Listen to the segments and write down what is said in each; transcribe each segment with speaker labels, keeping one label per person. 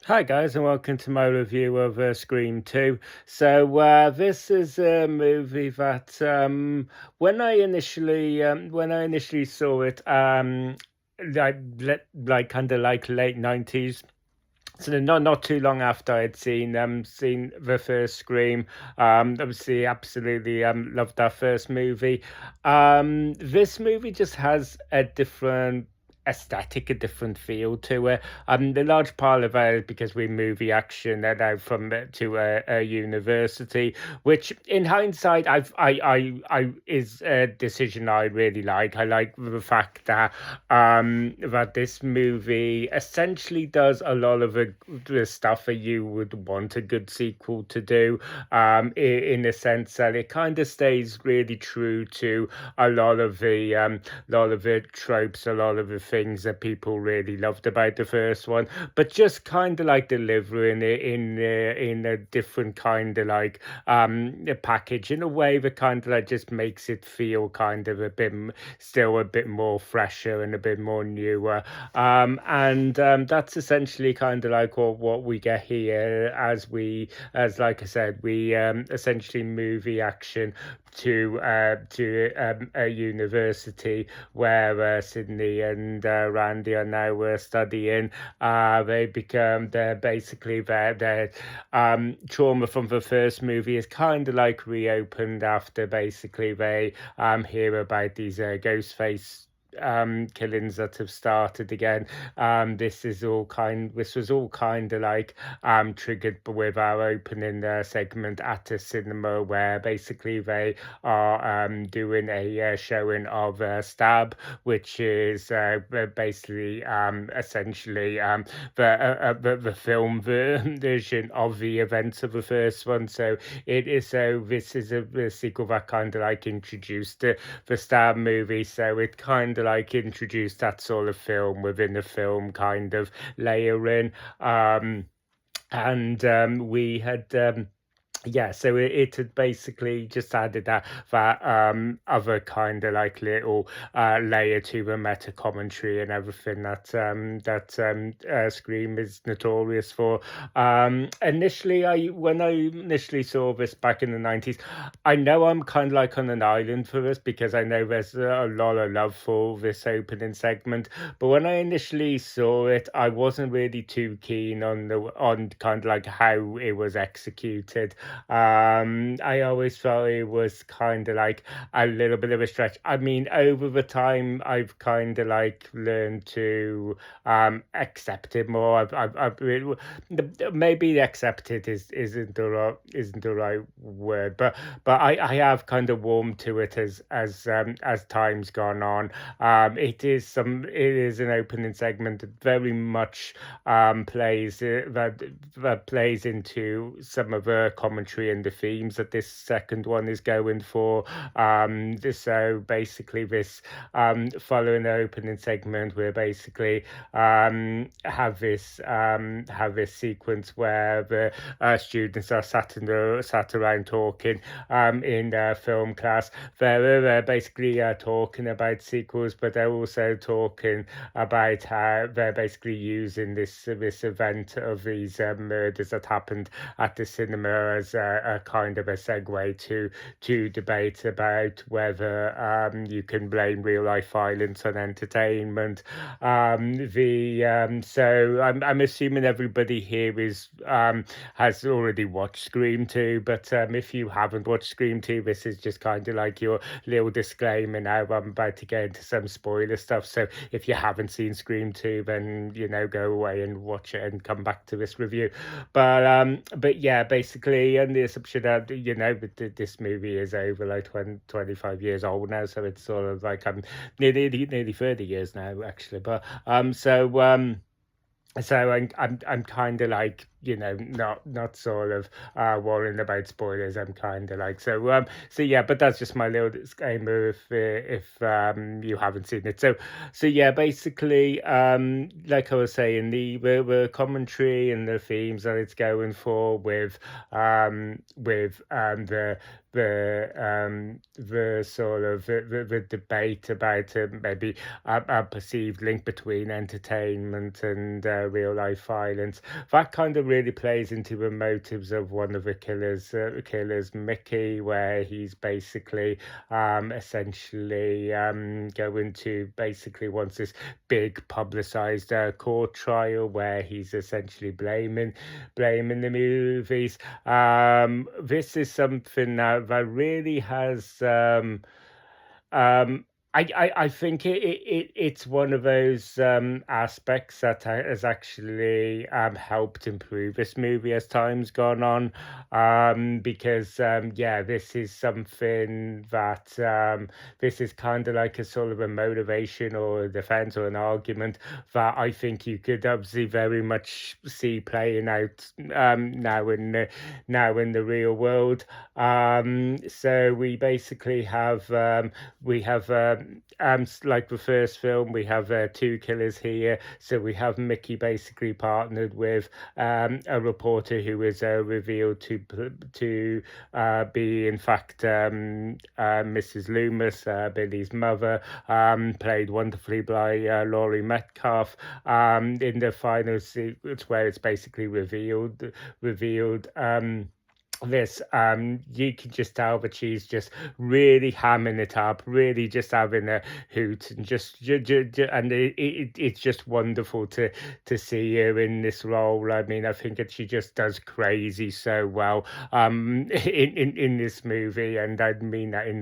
Speaker 1: Hi guys, and welcome to my review of Scream 2. This is a movie that when I initially saw it, like kind of like late 90s. So not too long after I'd seen the first Scream. Obviously absolutely loved that first movie. This movie just has a different aesthetic, a different feel to it. The large part of it is because we movie action and now from to a university, which in hindsight I is a decision I really like. I like the fact that that this movie essentially does a lot of the stuff that you would want a good sequel to do, in the sense that it kind of stays really true to a lot of the tropes, a lot of the things that people really loved about the first one, but just kind of like delivering it in a different kind of like a package in a way that kind of like just makes it feel kind of a bit still a bit more fresher and a bit more newer. And That's essentially kind of like what we get here as like I said, we essentially movie action to a university where Sydney and Randy are now studying. They're basically their trauma from the first movie is kind of like reopened after basically they hear about these ghost face killings that have started again. This was all kind of like triggered with our opening segment at a cinema where basically they are doing a showing of Stab, which is basically essentially the film version of the events of the first one. So it is so this is a sequel that kind of like introduced the Stab movie. So it kind of like introduced that sort of film within the film kind of layering. And we had Yeah, so it had basically just added that other kind of like little layer to the meta commentary and everything that Scream is notorious for. Initially, I when I initially saw this back in the 90s, I know I'm kind of like on an island for this because I know there's a lot of love for this opening segment. But when I initially saw it, I wasn't really too keen on kind of like how it was executed. I always felt it was kind of like a little bit of a stretch. I mean, over the time, I've kind of like learned to accept it more. Maybe accept it isn't the right word, but I have kind of warmed to it as time's gone on. It is an opening segment that very much that plays into some of the commentary and the themes that this second one is going for. So basically, this following the opening segment, we basically have this sequence where the students are sat around talking in their film class. They're basically talking about sequels, but they're also talking about how they're basically using this event of these murders that happened at the cinema as a kind of a segue to debate about whether you can blame real life violence on entertainment. So I'm assuming everybody here is has already watched Scream 2, but if you haven't watched Scream 2, this is just kind of like your little disclaimer now. I'm about to get into some spoiler stuff, so if you haven't seen Scream 2, then go away and watch it and come back to this review. But yeah, basically, and the assumption that this movie is over like 25 years old now, so it's sort of like I'm nearly 30 years now actually. So I'm kind of like not sort of worrying about spoilers. I'm kind of like so yeah, but that's just my little disclaimer if you haven't seen it. So yeah, basically, like I was saying, the commentary and the themes that it's going for with the sort of the debate about maybe a perceived link between entertainment and real life violence, that kind of really plays into the motives of one of the killers, Mickey, where he's basically essentially going to basically wants this big publicized court trial where he's essentially blaming the movies. This is something that really has um, I think it's one of those aspects that has actually helped improve this movie as time's gone on, because yeah, this is something that this is kind of like a sort of a motivation or a defense or an argument that I think you could obviously very much see playing out now in the real world. So we basically have like the first film, we have two killers here. So we have Mickey basically partnered with a reporter who is revealed to be in fact Mrs. Loomis, Billy's mother, played wonderfully by Laurie Metcalf. In the final sequence where it's basically revealed this you can just tell that she's just really hamming it up, really just having a hoot, and and it's just wonderful to see her in this role. I mean, I think that she just does crazy so well in this movie, and I mean that in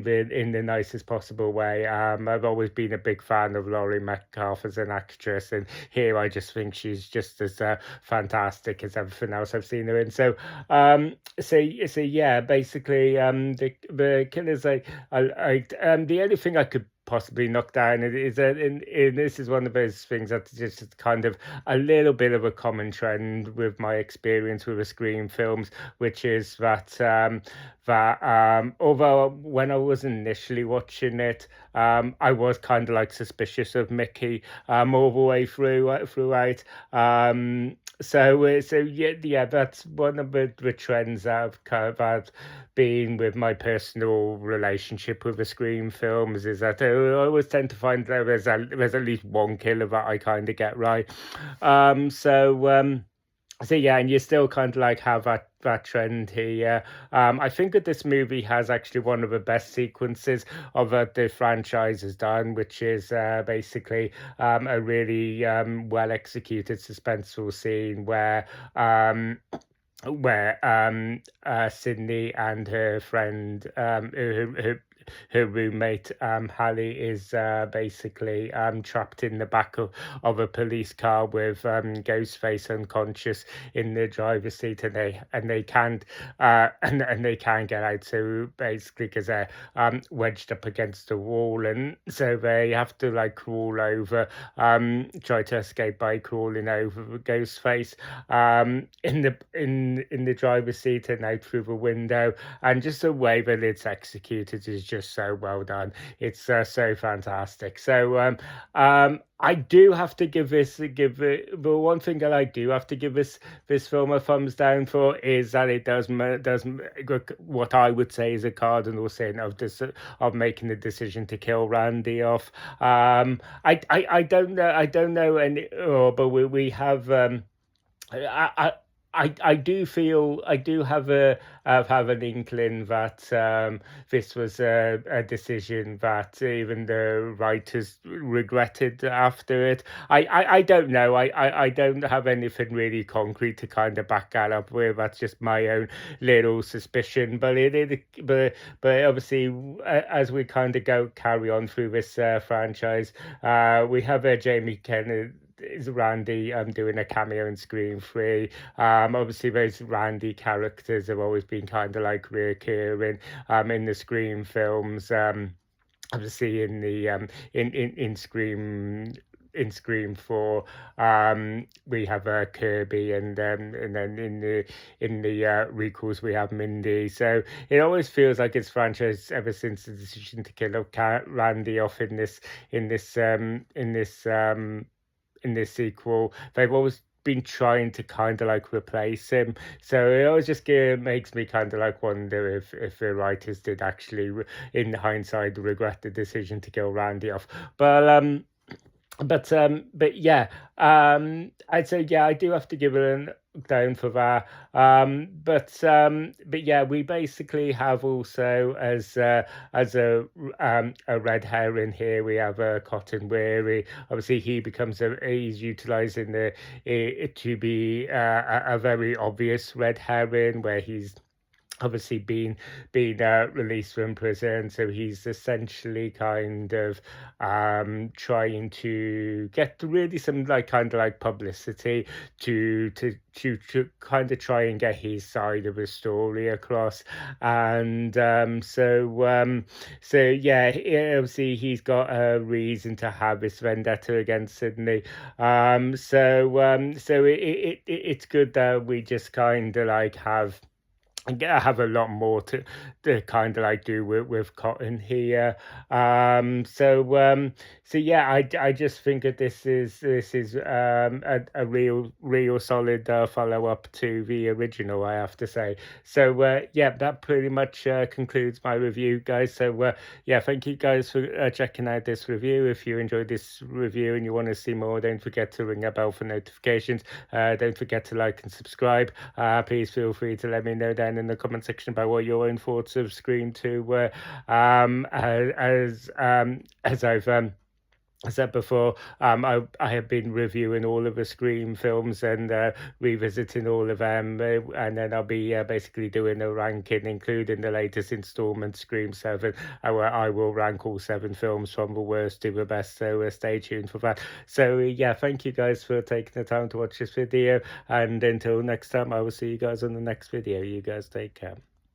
Speaker 1: the nicest possible way. I've always been a big fan of Laurie Metcalf as an actress, and here I just think she's just as fantastic as everything else I've seen her in. So yeah, basically, the killers. The only thing I could possibly knock down is that in this is one of those things that's just kind of a little bit of a common trend with my experience with the Scream films, which is that although when I was initially watching it, I was kind of like suspicious of Mickey all the way throughout. So yeah, that's one of the trends that I've kind of had been with my personal relationship with the Scream films, is that I always tend to find that there's at least one killer that I kind of get right. So yeah, and you still kind of like have that trend here. I think that this movie has actually one of the best sequences of the franchise has done, which is basically a really well executed suspenseful scene where Sydney and her friend, her roommate Hallie, is basically trapped in the back of a police car with Ghostface unconscious in the driver's seat, and they can't and they can't get out. So basically, because they're wedged up against the wall, and so they have to like crawl over, try to escape by crawling over Ghostface in the driver's seat and out through the window. And just the way that it's executed is just so well done. It's so fantastic. So I do have to give the one thing that I do have to give this film a thumbs down for is that it does what I would say is a cardinal sin of making the decision to kill Randy off. I don't know any, but we have I, I do feel I do have an inkling that this was a decision that even the writers regretted after it. I don't know. I don't have anything really concrete to kind of back that up with. That's just my own little suspicion. But but obviously, as we kind of carry on through this franchise, we have Jamie Kennedy is Randy doing a cameo in Scream 3. Obviously those Randy characters have always been kind of like recurring in the Scream films. Obviously in the in Scream in Scream 4, we have Kirby, and then in the recalls we have Mindy. So it always feels like it's franchise ever since the decision to kill Randy off in this in this sequel. They've always been trying to kind of like replace him, so it always just makes me kind of like wonder if the writers did actually, in hindsight, regret the decision to kill Randy off. But yeah, I'd say yeah, I do have to give it an down for that. But yeah, we basically have also as a red herring here. We have Cotton Weary. Obviously, he becomes he's utilizing it to be a very obvious red herring where he's obviously been released from prison, so he's essentially kind of trying to get really some like kind of like publicity to kind of try and get his side of the story across. And so yeah, obviously he's got a reason to have this vendetta against Sydney. So it's good that we just kind of like have a lot more to kind of like do with Cotton here. So yeah, I just think that this is a real solid follow up to the original, I have to say. So yeah, that pretty much concludes my review, guys. So yeah, thank you guys for checking out this review. If you enjoyed this review and you want to see more, don't forget to ring a bell for notifications. Don't forget to like and subscribe. Please feel free to let me know down in the comment section about what your own thoughts of Scream 2 were. As I've said before, I have been reviewing all of the Scream films and revisiting all of them, and then I'll be basically doing a ranking, including the latest installment, Scream 7. I will rank all 7 films from the worst to the best, so stay tuned for that. So yeah, thank you guys for taking the time to watch this video, and until next time, I will see you guys on the next video. You guys take care.